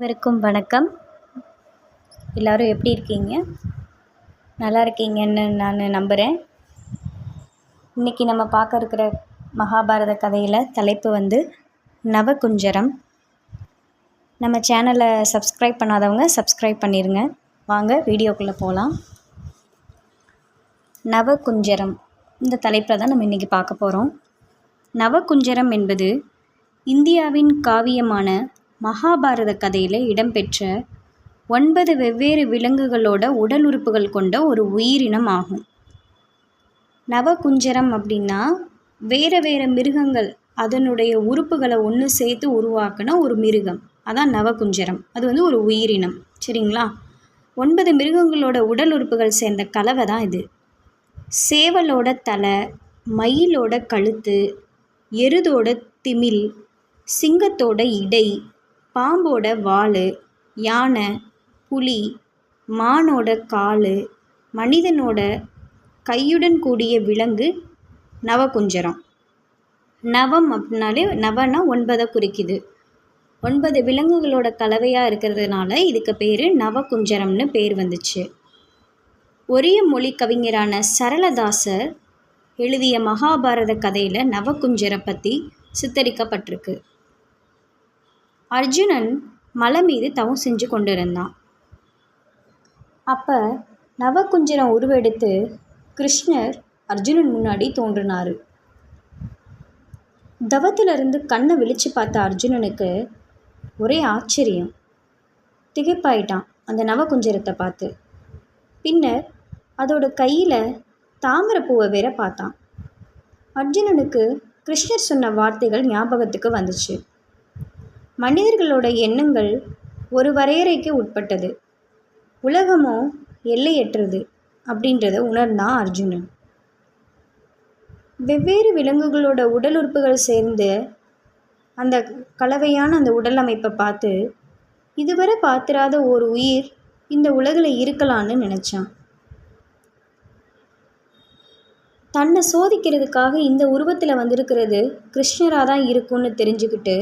அனைவருக்கும் வணக்கம். எல்லோரும் எப்படி இருக்கீங்க? நல்லா இருக்கீங்கன்னு நான் நம்புகிறேன். இன்றைக்கி நம்ம பார்க்க இருக்கிற மகாபாரத கதையில் தலைப்பு நவகுஞ்சரம். நம்ம சேனலை சப்ஸ்கிரைப் பண்ணாதவங்க சப்ஸ்கிரைப் பண்ணிடுங்க. வாங்க வீடியோக்குள்ளே போகலாம். நவகுஞ்சரம் இந்த தலைப்பில் தான் நம்ம இன்றைக்கி பார்க்க போகிறோம். நவகுஞ்சரம் என்பது இந்தியாவின் காவியமான மகாபாரத கதையில் இடம்பெற்ற 9 வெவ்வேறு விலங்குகளோட உடல் உறுப்புகள் கொண்ட ஒரு உயிரினம் ஆகும். நவகுஞ்சரம் அப்படின்னா வேறு வேறு மிருகங்கள் அதனுடைய உறுப்புகளை ஒன்று சேர்த்து உருவாக்கின ஒரு மிருகம். அதான் நவகுஞ்சரம். அது ஒரு உயிரினம். சரிங்களா? 9 மிருகங்களோட உடல் உறுப்புகள் சேர்ந்த கலவை தான் இது. சேவலோட தலை, மயிலோட கழுத்து, எருதோட திமில், சிங்கத்தோட இடை, பாம்போட வால், யானை, புலி, மானோட கால், மனிதனோட கையுடன் கூடிய விலங்கு நவகுஞ்சரம். நவம் அப்படின்னாலே நவனா 9 குறிக்குது. 9 விலங்குகளோட கலவையாக இருக்கிறதுனால இதுக்கு பேர் நவகுஞ்சரம்னு பேர் வந்துச்சு. ஒரே மொழி கவிஞரான சரளதாசர் எழுதிய மகாபாரத கதையில் நவகுஞ்சரை பற்றி சித்தரிக்கப்பட்டிருக்கு. அர்ஜுனன் மலை மீது தவம் செஞ்சு கொண்டிருந்தான். அப்போ நவகுஞ்சரம் உருவெடுத்து கிருஷ்ணர் அர்ஜுனன் முன்னாடி தோன்றினார். தவத்திலிருந்து கண்ணை விழிச்சு பார்த்த அர்ஜுனனுக்கு ஒரே ஆச்சரியம். திகைப்பாயிட்டான் அந்த நவகுஞ்சரத்தை பார்த்து. பின்னர் அதோட கையில் தாமரைப்பூவை வேற பார்த்தான். அர்ஜுனனுக்கு கிருஷ்ணர் சொன்ன வார்த்தைகள் ஞாபகத்துக்கு வந்துச்சு. மனிதர்களோட எண்ணங்கள் ஒரு வரையறைக்கு உட்பட்டது, உலகமோ எல்லையற்றது அப்படின்றத உணர்ந்தான் அர்ஜுனன். வெவ்வேறு விலங்குகளோட உடல் உறுப்புகள் சேர்ந்து அந்த கலவையான அந்த உடல் அமைப்பை பார்த்து இதுவரை பார்த்திராத ஒரு உயிர் இந்த உலகில் இருக்கலான்னு நினச்சான். தன்னை சோதிக்கிறதுக்காக இந்த உருவத்தில் வந்திருக்கிறது கிருஷ்ணராக தான் இருக்கும்னு தெரிஞ்சுக்கிட்டு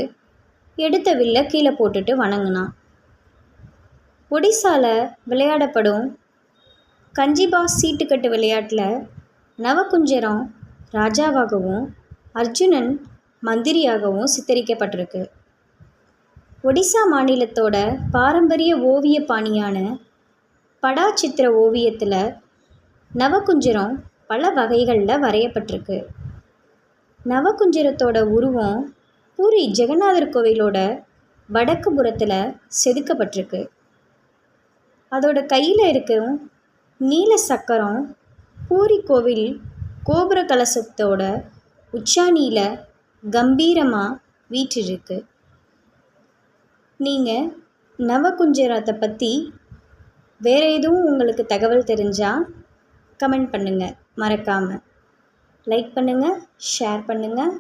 எடுத்த வில்லை கீழே போட்டுட்டு வணங்கினான். ஒடிசாவில் விளையாடப்படும் கஞ்சிபாஸ் சீட்டுக்கட்டு விளையாட்டில் நவகுஞ்சரம் ராஜாவாகவும் அர்ஜுனன் மந்திரியாகவும் சித்தரிக்கப்பட்டிருக்கு. ஒடிசா மாநிலத்தோட பாரம்பரிய ஓவிய பாணியான படாச்சித்திர ஓவியத்தில் நவகுஞ்சரம் பல வகைகளில் வரையப்பட்டிருக்கு. நவகுஞ்சரத்தோட உருவம் பூரி ஜெகநாதர் கோவிலோட வடக்கு புறத்தில் செதுக்கப்பட்டிருக்கு. அதோட கையில் இருக்கும் நீல சக்கரம் பூரி கோவில் கோபுர கலசத்தோட உச்சாணியில் கம்பீரமாக வீற்றிருக்கு. நீங்கள் நவகுஞ்சரத்தை பற்றி வேறு எதுவும் உங்களுக்கு தகவல் தெரிஞ்சால் கமெண்ட் பண்ணுங்கள். மறக்காமல் லைக் பண்ணுங்கள், ஷேர் பண்ணுங்கள்,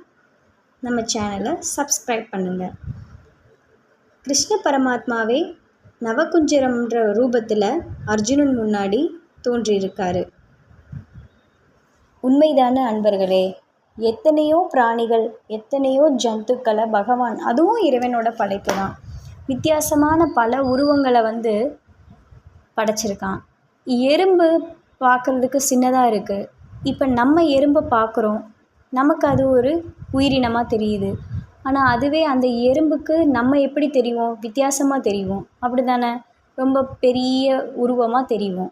நம்ம சேனலை சப்ஸ்கிரைப் பண்ணுங்கள். கிருஷ்ண பரமாத்மாவே நவகுஞ்சரம்ன்ற ரூபத்தில் அர்ஜுனன் முன்னாடி தோன்றியிருக்காரு. உண்மைதான அன்பர்களே? எத்தனையோ பிராணிகள், எத்தனையோ ஜந்துக்களை பகவான், அதுவும் இறைவனோட படைப்பு தான், வித்தியாசமான பல உருவங்களை படைச்சிருக்கான். எறும்பு பார்க்குறதுக்கு சின்னதாக இருக்குது. இப்போ நம்ம எறும்பை பார்க்குறோம், நமக்கு அது ஒரு உயிரினமாக தெரியுது. ஆனால் அதுவே அந்த எறும்புக்கு நம்ம எப்படி தெரியும்? வித்தியாசமாக தெரியும். அப்படி தானே? ரொம்ப பெரிய உருவமாக தெரியும்.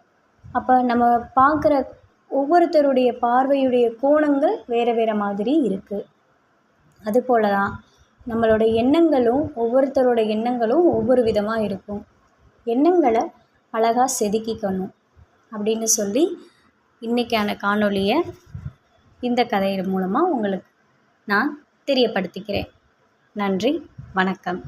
அப்போ நம்ம பார்க்குற ஒவ்வொருத்தருடைய பார்வையுடைய கோணங்கள் வேறு வேறு மாதிரி இருக்குது. அதுபோல தான் நம்மளோட எண்ணங்களும், ஒவ்வொருத்தரோட எண்ணங்களும் ஒவ்வொரு விதமாக இருக்கும். எண்ணங்களை அழகாக செதுக்கிக்கணும் அப்படின்னு சொல்லி இன்றைக்கான காணொளியை இந்த கதையின் மூலமாக உங்களுக்கு நான் தெரியப்படுத்திக்கிறேன். நன்றி, வணக்கம்.